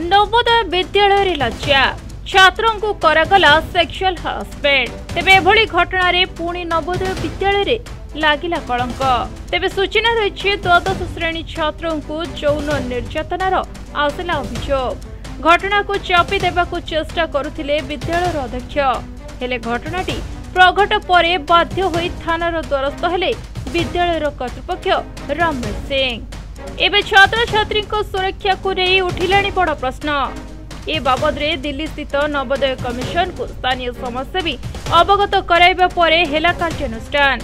नवोदय विद्यालय रे लज्जा छात्रों को करागला सेक्सुअल हरासमेंट तेबे एभली घटना रे पुणी नवोदय विद्यालय रे लागिला कलंक। तेबे सूचना रही द्वादश श्रेणी छात्रों को यौन निर्यातनार आसला अभियोग। घटना को चापी देबाकू चेष्टा करुथिले विद्यालय अध्यक्ष हेले घटनाटी प्रघट परे बाध्य होई थानार द्वारस्थ हेले विद्यालय कर्तृपक्ष रामनाथ सिंह। एबे छात्र छात्री सुरक्षा को नहीं उठिलाणी बड़ प्रश्न। ए बाबद रे दिल्ली स्थित नवोदय कमिशन को स्थानीय समस्या अवगत कराइबा परे हेला कार्यानुष्ठान।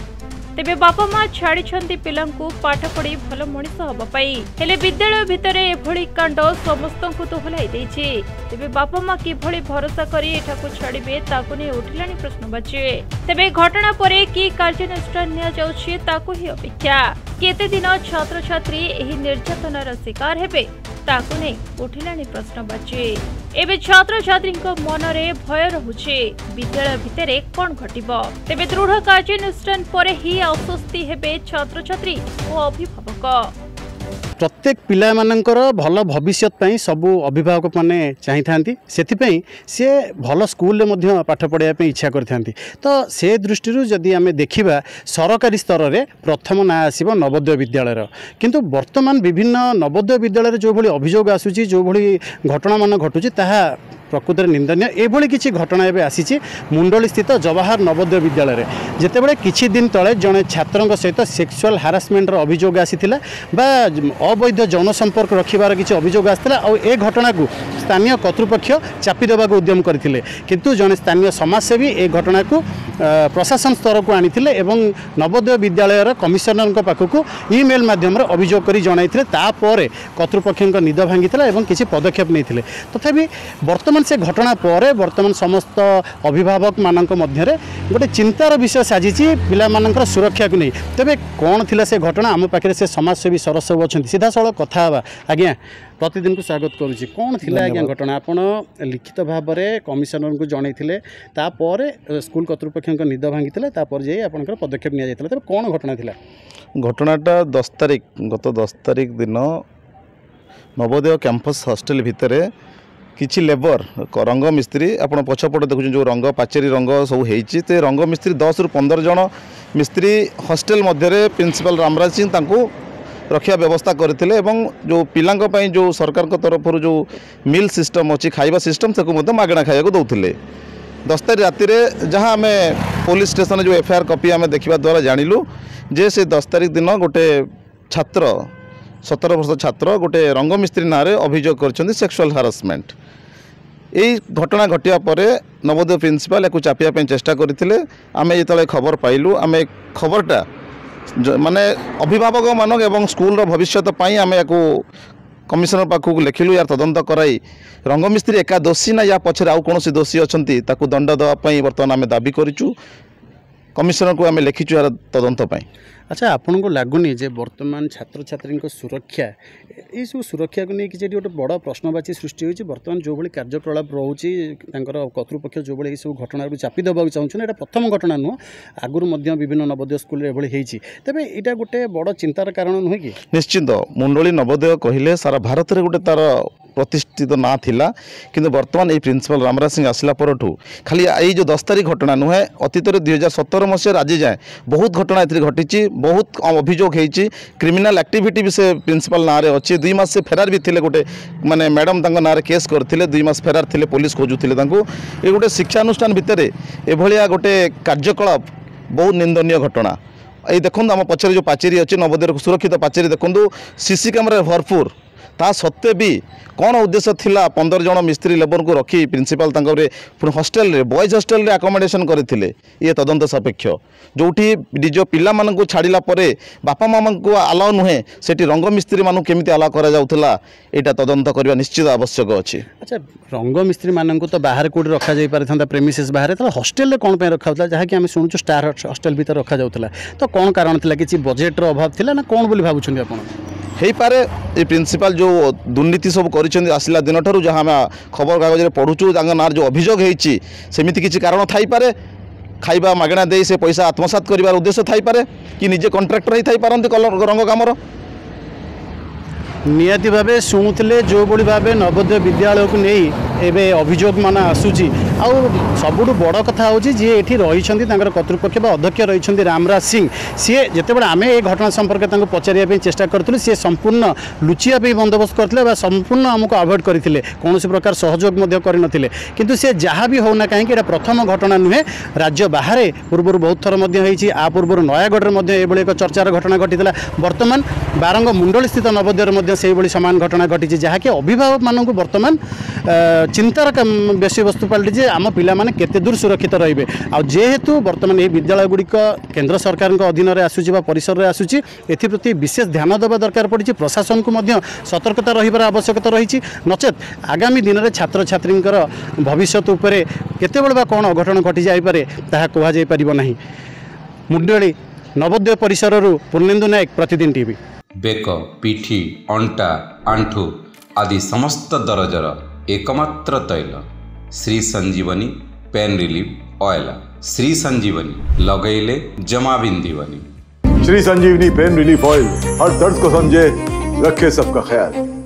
तेबे बापा माँ छाड़ी पिलांकु पाठ पढ़ी भल मनीष हबा पाई हेले विद्यालय भितर एभली कांड समस्तंकु दोहलाई देछि। तेबे बापा माँ किभली भरोसा करी एठाकु छाड़िबे ताकु नै उठिलाणी प्रश्नवाची। तेबे घटना परे की कार्यानुष्ठान निया जाउछि ताकु ही अपेक्षा। केते दिन छात्र छात्री एही निर्यातनार शिकार हेबे ताकु नै उठिलाणी प्रश्नवाची। एबे छात्र छात्री मन रे भय रहुछि विद्यालय भितरे कोन घटिबो। तेबे दृढ़ कार्यानुष्ठान परे ही आश्वस्ति हेबे छात्र छात्री और अभिभावक। प्रत्येक पिला मानकर भल भविष्य पई सबु अभिभावक माने चाहि थांती सेथिपई से भल स्कूल रे पाठ पढ़ाया पे इच्छा करथांती। तो से दृष्टि जदि आमे देखिबा सरकारी स्तर रे प्रथम ना आसीबो नवोदय विद्यालय किंतु वर्तमान विभिन्न नवोदय विद्यालय जो भली अभियोग आसुची जो भली घटना मान घटुची ताहा प्रकृत निंदनीय। एभली किछि घटना एबे आसीची मुंडली स्थित जवाहर नवोदय विद्यालय जेतेबेले किछि दिन तले जने छात्रंक सहित सेक्सुअल हारासमेंट रो अभियोग आसीथिला बा अवैध यौन संपर्क रखिबार किछि अभियोग आस्थिला आ ए घटना को स्थानीय कर्तृपक्ष चापी देबाक उद्यम करथिले किंतु जने स्थानीय समाजसेवी ए घटना को प्रशासन स्तर को आनिथिले एवं नवोदय विद्यालय कमिशनर पाखक ईमेल माध्यम अभियोग करी जणाइथिले तापर कर्तृपक्षक निद भांगिथिला एवं किछि पदक्षेप नैथिले। तथापि वर्तमान से घटना पर वर्तमान समस्त अभिभावक मानक मध्य गोटे चिंतार विषय साजिची पिला मानकर सुरक्षा को नहीं। तेबे कौन थिला से घटना आम पाखे से समाजसेवी सरस सब अच्छा सीधा सड़क कथा हवा। आज्ञा प्रतिदिन को स्वागत करुच्ची कौन थिला आज्ञा घटना आपण लिखित भाव में कमिशनर को जनईथिले तापर स्कूल कर्तृपक्ष निद भांगी तापर जाई आपनकर पदक्षेप निया जायतिला। तेबे कौन घटना थिला? घटनाटा 10 तारिख गत 10 तारिख दिन नवोदय कैंपस हॉस्टल भितर किछि लेबर रंग मिस्त्री आपण पछपट देखुछन जो रंग पाचेरी रंग सब हेछि ते रंग मिस्त्री 10 रु 15 जन मिस्त्री हॉस्टल मध्य प्रिंसिपल रामराज सिंह तांको रखिया व्यवस्था करथिले एवं जो पिलांक पई जो सरकार को तरफ जो मिल सिस्टम अछि खाइबा सिस्टम से को मागणा खाइया को दउथिले। 10 तारिख राति रे जहां हमें पुलिस स्टेशन जो एफआईआर कॉपी हमें देखिबा द्वारा जानिलु जे से 10 तारिख दिन गोटे छात्र 17 वर्ष छात्र गोटे रंग मिस्त्री नारे अभियोग करछन्ती सेक्सुअल हारासमेंट। यही घटना घटिया पर नवोदय प्रिंसिपल या चापिया चेष्टा करते आम जो खबर पाइलु आम खबरटा माने अभिभावक मान एवं स्कूल भविष्य आम या कमिशनर पाखक लिखिलु यार तदंत कराई रंग मिस्त्री एका दोषी ना या पछरे आउ कौन दोषी अच्छा दंड देवाई बर्तमान आम दाबी करूँ कमिशनर को आम लिखिचु यार तदंत पाई। अच्छा आपन को लगुनि जे वर्तमान छात्र छात्री सुरक्षा ये सब सुरक्षा को नहीं कि गोटे बड़ प्रश्नवाची सृष्टि होती बर्तमान जो भाई कार्यकलाप रोचे कर्तृपक्ष जो भाई सब घटना चापी देवाक चाहूँ ये प्रथम घटना नुह आगुरी विभिन्न नवोदय स्कूल एभली तेज यहाँ गोटे बड़ चिंतार कारण नुहे कि निश्चित मुंडली नवोदय कहले सारा भारत में गोटे तार प्रतिष्ठित ना थिला किंतु वर्तमान ये प्रिंसिपल रामराज सिंह आसला परठू खाली ये जो 10 तारिख घटना नुहे अतीत 2017 मसीह आज जाए बहुत घटना ये घटी बहुत अभियोग होती क्रिमिनाल एक्टिविटी भी से प्रिंसिपल ना रे अच्छी 2 मास से फेरार भी थे गोटे माने मैडम ना केस करते 2 मास फेरार थे पुलिस खोजुले ये गोटे शिक्षानुष्ठान भितर एभलिया गोटे कार्यकलाप बहुत निंदनीय घटना। ये देखो आम पचर जो पाचेरी अच्छी नवोदय सुरक्षित पाचेरी देखो सीसी कैमेरा भरपूर ता सत्वे भी कौन उद्देश्य थिला 15 जन मिस्त्री लेबर को रखी प्रिंसिपल पुणी हॉस्टेल रे बॉयज हॉस्टेल रे अकोमोडेशन करथिले ये तदंत सापेक्ष जोठी निज पिला मान को छाड़िला परे बापा मामा को अलाउ नुहे सेठी रंग मिस्त्री मान केमिति अलाउ करा जाउथला एटा तदंत करबा निश्चित आवश्यक अछि। अच्छा रंग मिस्त्री मान को तो बाहर कोड रखा जाई पारथंदा प्रेमिसेस बाहर तो हॉस्टेल रे कोन पे रखा होतला जहा कि हम सुनुचु स्टार हॉस्टेल भीतर रखा जाउथला तो कोन कारण थिला कि बजेट रो अभाव थिला ना कोन बोली भाबुछन आपण हे पारे ये प्रिंसिपल जो दुर्नीति सब कर आसला दिन ठारू जहाँ आम खबर कागज में पढ़ुचु ना जो अभियोग होती सेमिति किसी कारण थाई पारे खाइबा मागणा दे से पैसा आत्मसात कर उद्देश्य थाई पारे कि निजे कंट्राक्टर ही थाई पारंती रंग कामर निहाती भाव शुणुले जो भाई भाव नवोदय विद्यालय को नहीं एवं अभियोग मान आसूची आउ सबुठ बड़ कथा हूँ जी ये रही कर्तृपक्ष अध्यक्ष रही रामराज सिंह सी जिते आम ये घटना संपर्क पचारे चेष्टा करूँ सी संपूर्ण लुचिया बंदोबस्त करते संपूर्ण आमको अवॉइड करते कौन प्रकार सहयोग करते किंतु सी जहाँ भी होना कहीं प्रथम घटना नुहे राज्य बाहर पूर्व बहुत थर आ पूर्व नयागढ़ में एक चर्चार घटना घटी बर्तमान बारंग मुंडली स्थित नवोदय से सामान घटना घटी जहाँकि अभिभावक मानक बर्तमान चिंतार विषय वस्तु पलटि आम पिला माने केते दूर सुरक्षित रहिबे आ जेहेतु वर्तमान ये विद्यालय गुड़िक केंद्र सरकार अधीन में आसूची परिसर में आसूची एप्रति विशेष ध्यान देवा दरकार पड़ी प्रशासन को मध्य सतर्कता रहिबार आवश्यकता रही नचेत आगामी दिन में छात्र छात्री भविष्य उपरे केते बड़ कौन अघटन घटी जापे ताहा कह जाई परिबो नहीं। मुंडली नवोदय परिसर पूर्णेन्दु नायक प्रतिदिन टीवी। बेक पिठी अंटा आंठू आदि समस्त दरजर एकमात्र तैल श्री संजीवनी पेन रिलीफ ऑयल। श्री संजीवनी लगैले जमा बिंदीवनी। श्री संजीवनी पेन रिलीफ ऑयल हर दर्द को समझे, रखे सबका ख्याल।